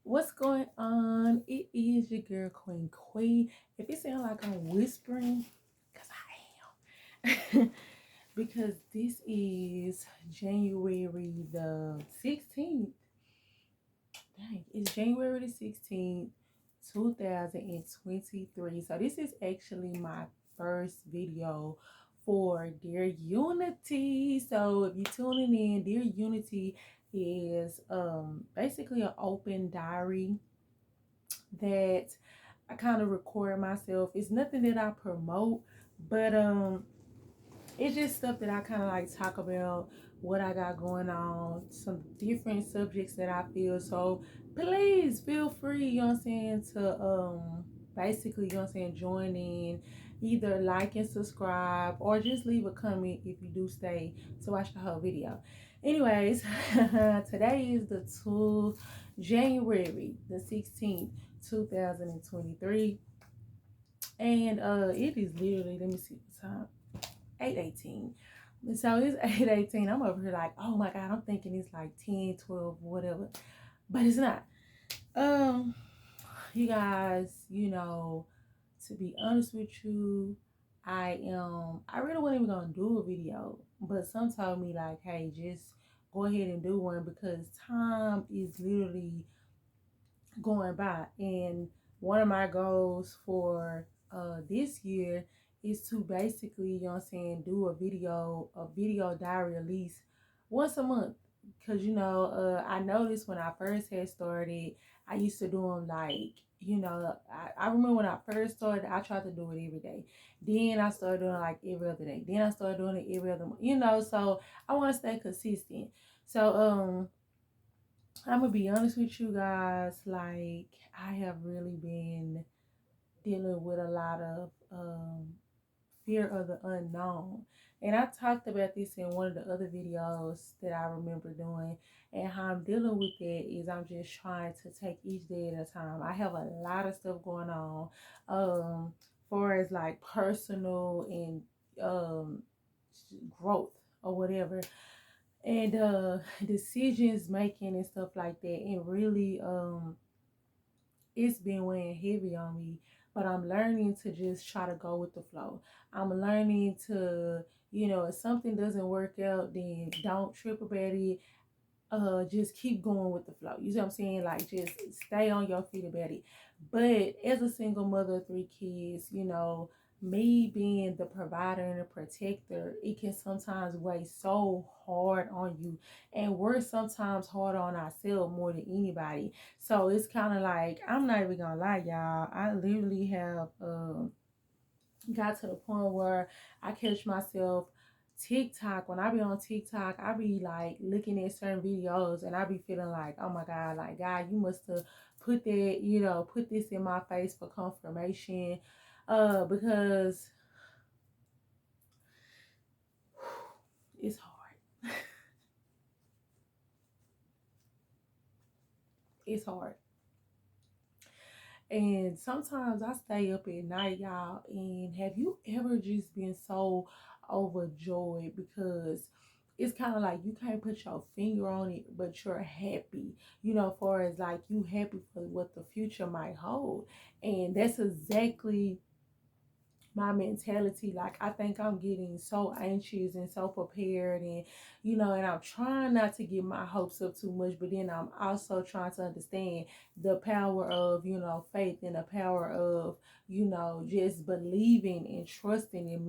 What's going on? It is your girl Queen Queen. If it sounds like I'm whispering, because I am. Because this is January the 16th. Dang, it's January the 16th, 2023. So this is actually my first video for Dear Unity. So if you're tuning in, Dear Unity is basically an open diary that I kind of record myself. It's nothing that I promote, but it's just stuff that I kind of like talk about what I got going on, some different subjects that I feel. So please feel free, you know what I'm saying, to basically, you know what I'm saying, join in, either like and subscribe or just leave a comment if you do stay to watch the whole video. Anyways, today is the 2 January the 16th, 2023. And it is literally, let me see the time, 8:18. So it's 8:18. I'm over here like, oh my God, I'm thinking it's like 10, 12, whatever. But it's not. Um, you guys, to be honest with you, I really wasn't even gonna do a video, but some told me like, hey, just go ahead and do one because time is literally going by. And one of my goals for this year is to basically, you know what I'm saying, do a video diary at least once a month. Cause I noticed when I first had started, I used to do them like, I remember when I first started, I tried to do it every day. Then I started doing it like every other day. Then I started doing it every other month, so I want to stay consistent. So I'm gonna be honest with you guys, like I have really been dealing with a lot of fear of the unknown. And I talked about this in one of the other videos that I remember doing. And how I'm dealing with that is I'm just trying to take each day at a time. I have a lot of stuff going on, far as like personal and um growth or whatever, and decisions making and stuff like that, and really it's been weighing heavy on me. But I'm learning to just try to go with the flow. I'm learning to, if something doesn't work out, then don't trip about it. Just keep going with the flow. You see what I'm saying? Like, just stay on your feet about it. But as a single mother of 3 kids, me being the provider and the protector, it can sometimes weigh so hard on you. And we're sometimes hard on ourselves more than anybody. So it's kind of like, I'm not even gonna lie, y'all. I literally have got to the point where I catch myself TikTok. When I be on TikTok, I be like looking at certain videos and I be feeling like, oh my God, like God, you must have put that, put this in my face for confirmation. Because it's hard. It's hard. And sometimes I stay up at night, y'all. And have you ever just been so overjoyed because it's kind of like you can't put your finger on it, but you're happy, far as like you happy for what the future might hold. And that's exactly my mentality. Like, I think I'm getting so anxious and so prepared, and and I'm trying not to get my hopes up too much, but then I'm also trying to understand the power of faith, and the power of just believing and trusting and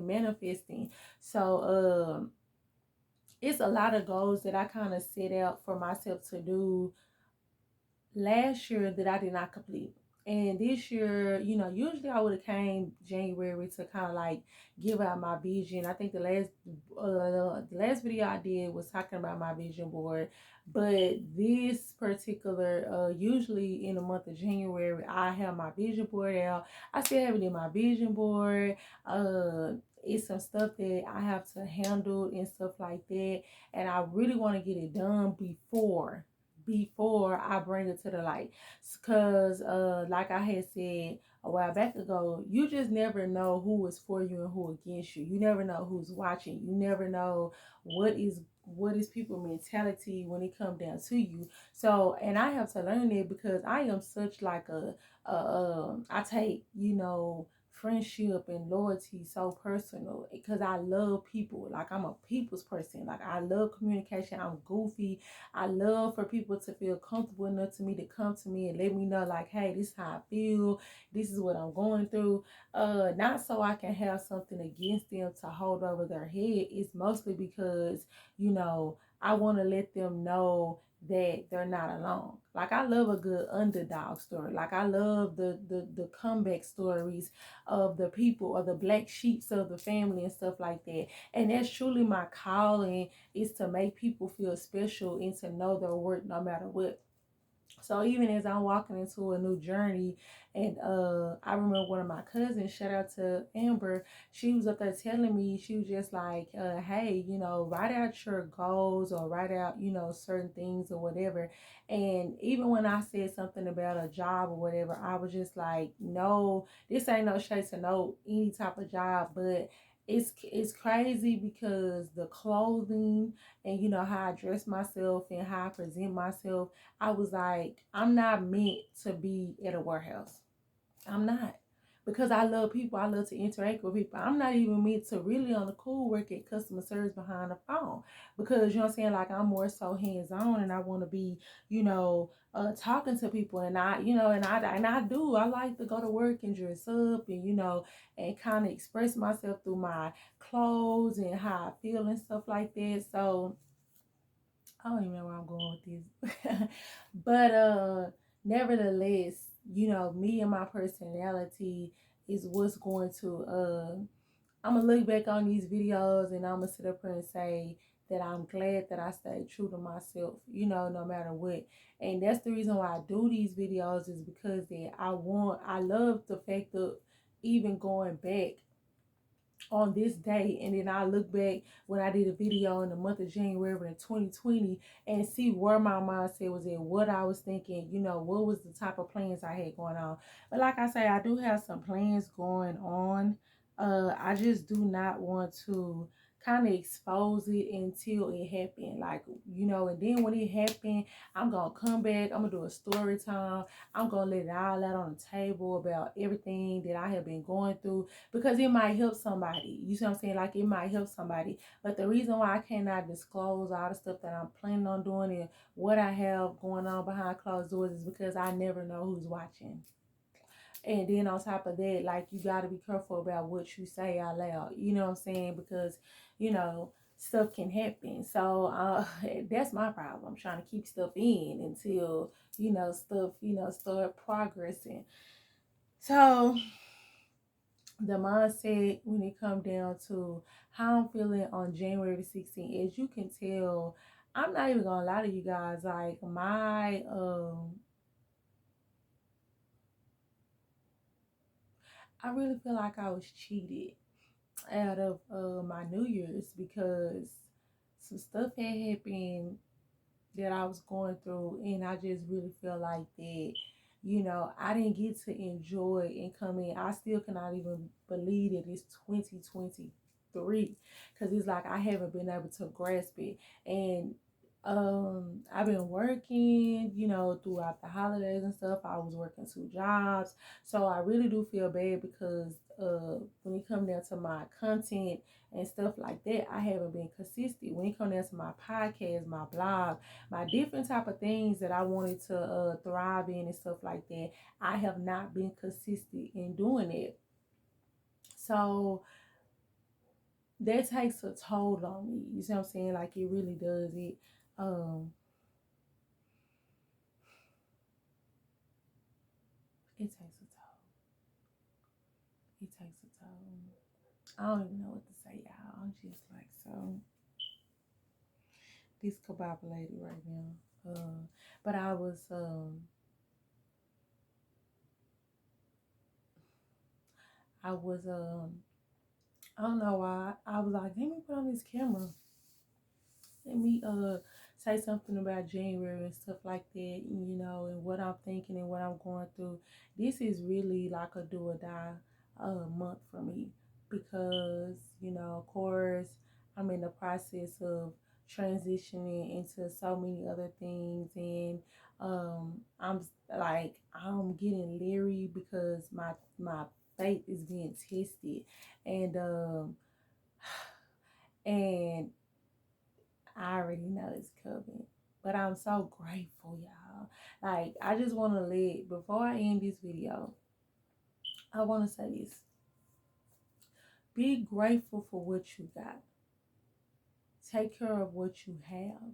manifesting. So it's a lot of goals that I kind of set out for myself to do last year that I did not complete. And this year, usually I would have came January to kind of like give out my vision. I think the last video I did was talking about my vision board, but this particular usually in the month of January I have my vision board out. I still have it in my vision board. It's some stuff that I have to handle and stuff like that, and I really want to get it done before I bring it to the light. Because like I had said a while back ago, you just never know who is for you and who against you. You never know who's watching. You never know what is what is people mentality when it come down to you. So, and I have to learn it because I am such like I take, friendship and loyalty so personal because I love people. Like I'm a people's person. Like I love communication. I'm goofy. I love for people to feel comfortable enough to me to come to me and let me know like, hey, this is how I feel. This is what I'm going through. Not so I can have something against them to hold over their head. It's mostly because, I want to let them know that they're not alone. Like I love a good underdog story. Like I love the comeback stories of the people or the black sheeps of the family and stuff like that. And that's truly my calling, is to make people feel special and to know their worth no matter what. So even as I'm walking into a new journey, and I remember one of my cousins, shout out to Amber, she was up there telling me, she was just like, hey, write out your goals or write out, certain things or whatever. And even when I said something about a job or whatever, I was just like, no, this ain't no shade to no any type of job, but it's crazy because the clothing and how I dress myself and how I present myself, I was like, I'm not meant to be at a warehouse. I'm not. Because I love people. I love to interact with people. I'm not even meant to really on the cool work at customer service behind the phone. Because what I'm saying, like I'm more so hands on and I want to be, talking to people, and I do. I like to go to work and dress up and and kind of express myself through my clothes and how I feel and stuff like that. So I don't even know where I'm going with this. But nevertheless, me and my personality is what's going to I'm gonna look back on these videos and I'm gonna sit up here and say that I'm glad that I stayed true to myself, no matter what. And that's the reason why I do these videos, is because that I love the fact of even going back on this day, and then I look back when I did a video in the month of January in 2020 and see where my mindset was at, what I was thinking, what was the type of plans I had going on. But like I say, I do have some plans going on. I just do not want to kind of expose it until it happened, like, and then when it happened, I'm gonna come back, I'm gonna do a story time, I'm gonna let it all out on the table about everything that I have been going through, because it might help somebody. You see what I'm saying? Like it might help somebody. But the reason why I cannot disclose all the stuff that I'm planning on doing and what I have going on behind closed doors is because I never know who's watching. And then on top of that, like you got to be careful about what you say out loud. You know what I'm saying? Because, stuff can happen. So that's my problem. I'm trying to keep stuff in until, stuff, start progressing. So the mindset when it come down to how I'm feeling on January the 16th, as you can tell, I'm not even gonna lie to you guys, like I really feel like I was cheated out of my New Year's, because some stuff had happened that I was going through, and I just really feel like that, I didn't get to enjoy and come in. I still cannot even believe that it's 2023, because it's like I haven't been able to grasp it. And I've been working, throughout the holidays and stuff. I was working 2 jobs. So I really do feel bad because when it comes down to my content and stuff like that, I haven't been consistent. When it comes down to my podcast, my blog, my different type of things that I wanted to thrive in and stuff like that, I have not been consistent in doing it. So that takes a toll on me. You see what I'm saying? Like it really does. Um it takes a toll. It takes a toll. I don't even know what to say, y'all. I'm just like so discombobulated right now. But I was I don't know why. I was like, let me put on this camera. Let me say something about January and stuff like that, and what I'm thinking and what I'm going through. This is really like a do or die month for me, because, of course, I'm in the process of transitioning into so many other things, and I'm getting leery because my faith is being tested, and and I already know it's coming. But I'm so grateful, y'all. Like, I just want to before I end this video, I want to say this. Be grateful for what you got. Take care of what you have.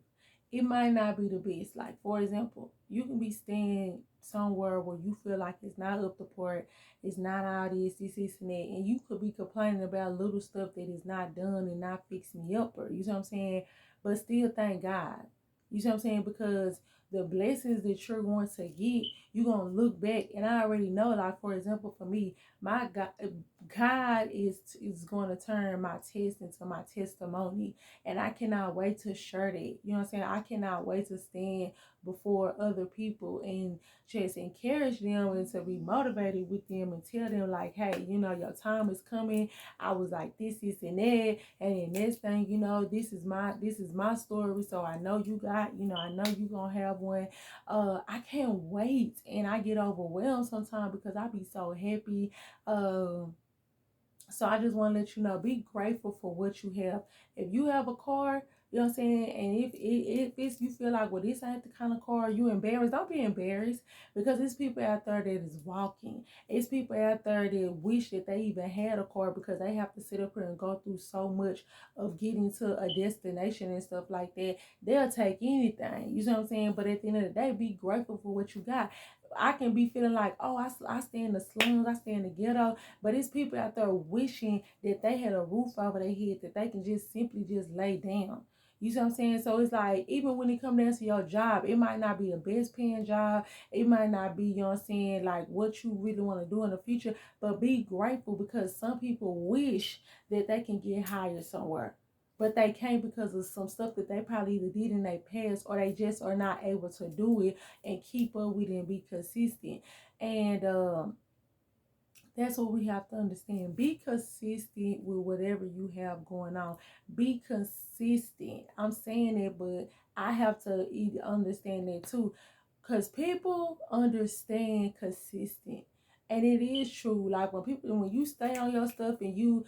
It might not be the best. Like, for example, you can be staying somewhere where you feel like it's not up to part, it's not all this, and that, and you could be complaining about little stuff that is not done and not fixing me up, or you know what I'm saying? But still thank God. You see what I'm saying? Because the blessings that you're going to get, you're going to look back. And I already know, like, for example, for me, my God is going to turn my test into my testimony. And I cannot wait to share that. You know what I'm saying? I cannot wait to stand before other people and just encourage them and to be motivated with them and tell them, like, hey, you know, your time is coming. I was like this, and that, and then next thing you know, this is my story. So I know you got, you know, I know you gonna have one. I can't wait, and I get overwhelmed sometimes because I be so happy. So I just want to let you know, be grateful for what you have. If you have a car, you know what I'm saying, and if it's you feel like, well, this ain't the kind of car you embarrassed, don't be embarrassed, because it's people out there that is walking. It's people out there that wish that they even had a car because they have to sit up here and go through so much of getting to a destination and stuff like that. They'll take anything, you know what I'm saying? But at the end of the day, be grateful for what you got. I can be feeling like, oh, I stay in the slums, I stay in the ghetto, but it's people out there wishing that they had a roof over their head that they can just simply just lay down. You see what I'm saying? So it's like, even when it comes down to your job, it might not be the best paying job. It might not be, you know what I'm saying, like what you really want to do in the future. But be grateful, because some people wish that they can get hired somewhere. But they can't because of some stuff that they probably either did in their past, or they just are not able to do it and keep up with it and be consistent. And that's what we have to understand. Be consistent with whatever you have going on. Be consistent. I'm saying it, but I have to either understand that too. Because people understand consistent. And it is true. Like, when you stay on your stuff and you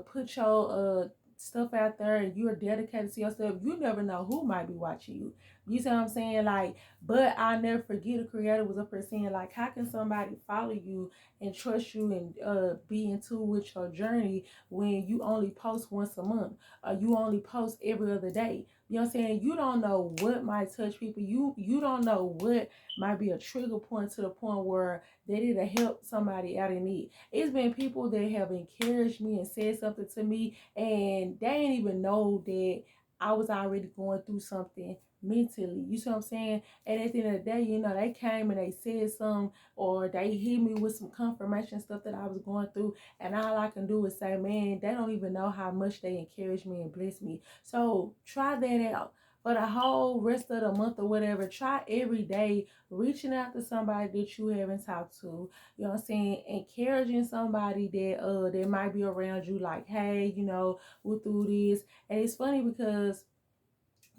put your stuff out there and you're dedicated to your stuff, you never know who might be watching you. You see what I'm saying? Like, but I'll never forget, a creator was up there saying, like, how can somebody follow you and trust you and be in tune with your journey when you only post once a month, or you only post every other day? You know what I'm saying? You don't know what might touch people. You don't know what might be a trigger point to the point where that it'll help somebody out in need. It's been people that have encouraged me and said something to me, and they didn't even know that I was already going through something mentally. You see what I'm saying? And at the end of the day, you know, they came and they said something, or they hit me with some confirmation stuff that I was going through, and all I can do is say, man, they don't even know how much they encouraged me and blessed me. So try that out for the whole rest of the month or whatever. Try every day reaching out to somebody that you haven't talked to, you know what I'm saying, encouraging somebody that might be around you, like, hey, you know, we're through this. And it's funny because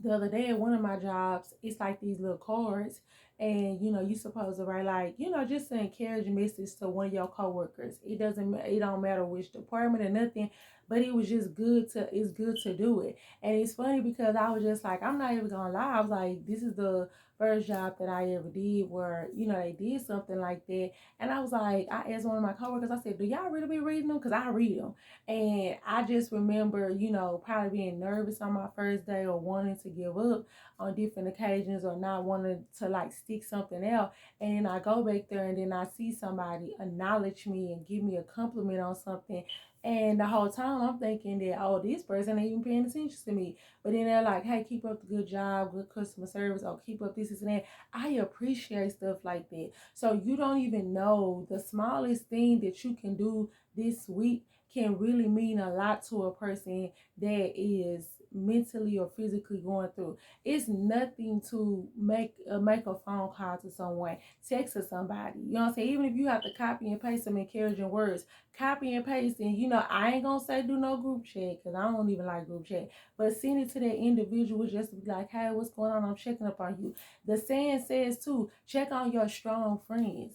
the other day at one of my jobs, it's like these little cards, and you know, you supposed to write, like, you know, just an encouraging message to one of your coworkers. It don't matter which department or nothing, but it's good to do it. And it's funny because I was just like, I'm not even gonna lie, I was like, this is the first job that I ever did where, you know, they did something like that. And I was like, I asked one of my coworkers, I said, do y'all really be reading them? Because I read them. And I just remember, you know, probably being nervous on my first day, or wanting to give up on different occasions, or not wanting to like stick something out. And then I go back there and then I see somebody acknowledge me and give me a compliment on something. And the whole time I'm thinking that, oh, this person ain't even paying attention to me. But then they're like, hey, keep up the good job, good customer service, or keep up this and that. I appreciate stuff like that. So you don't even know, the smallest thing that you can do this week can really mean a lot to a person that is mentally or physically going through. It's nothing to make a phone call to someone, text to somebody. You know what I'm saying? Even if you have to copy and paste some encouraging words, copy and paste. And I ain't gonna say do no group chat because I don't even like group chat. But send it to that individual just to be like, hey, what's going on? I'm checking up on you. The saying says too, check on your strong friends.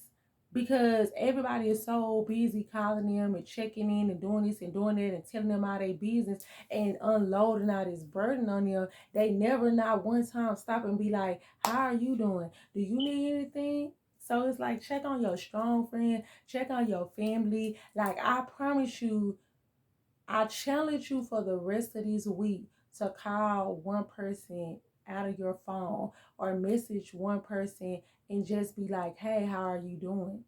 Because everybody is so busy calling them and checking in and doing this and doing that and telling them all their business and unloading all this burden on them. They never not one time stop and be like, how are you doing? Do you need anything? So it's like, check on your strong friend, check on your family. Like, I promise you, I challenge you for the rest of this week to call one person out of your phone or message one person and just be like, hey, how are you doing?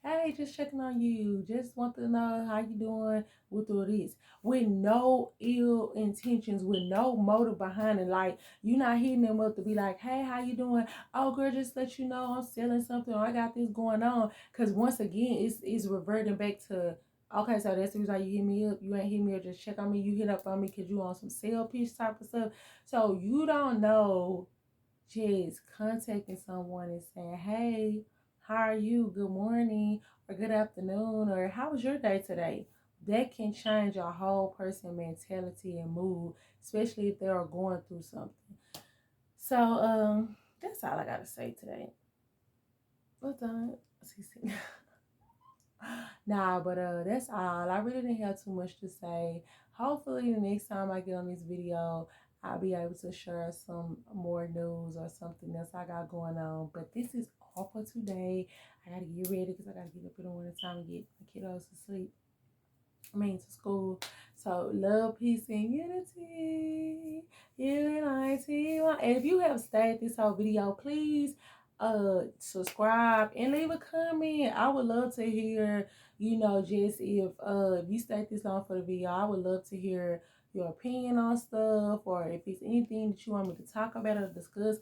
Hey, just checking on you. Just want to know how you doing with all this. With no ill intentions, with no motive behind it. Like, you're not hitting them up to be like, hey, how you doing? Oh, girl, just let you know I'm selling something or I got this going on. Because once again, it's reverting back to, okay, so that's the reason why you hit me up. You ain't hit me up, just check on me. You hit up on me because you on some sale pitch type of stuff. So you don't know, just contacting someone and saying, hey, how are you? Good morning or good afternoon, or how was your day today? That can change your whole person mentality and mood, especially if they are going through something. So that's all I gotta say today. What's done? Nah, but that's all. I really didn't have too much to say. Hopefully the next time I get on this video, I'll be able to share some more news or something else I got going on. But this is all for today. I gotta get ready because I gotta get up in the morning time and get the kiddos to sleep. To school. So love, peace, and unity. Unity. And if you have stayed this whole video, please subscribe and leave a comment. I would love to hear, just if you stayed this long for the video, I would love to hear your opinion on stuff, or if it's anything that you want me to talk about or discuss.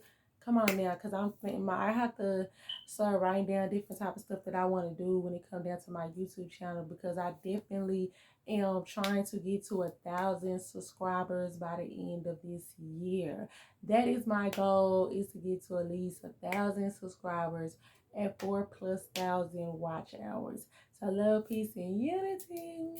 Come on now, because I'm thinking I have to start writing down different type of stuff that I want to do when it comes down to my YouTube channel, because I definitely am trying to get to 1,000 subscribers by the end of this year. That is my goal, is to get to at least 1,000 subscribers and 4,000+ watch hours. So love, peace, and unity.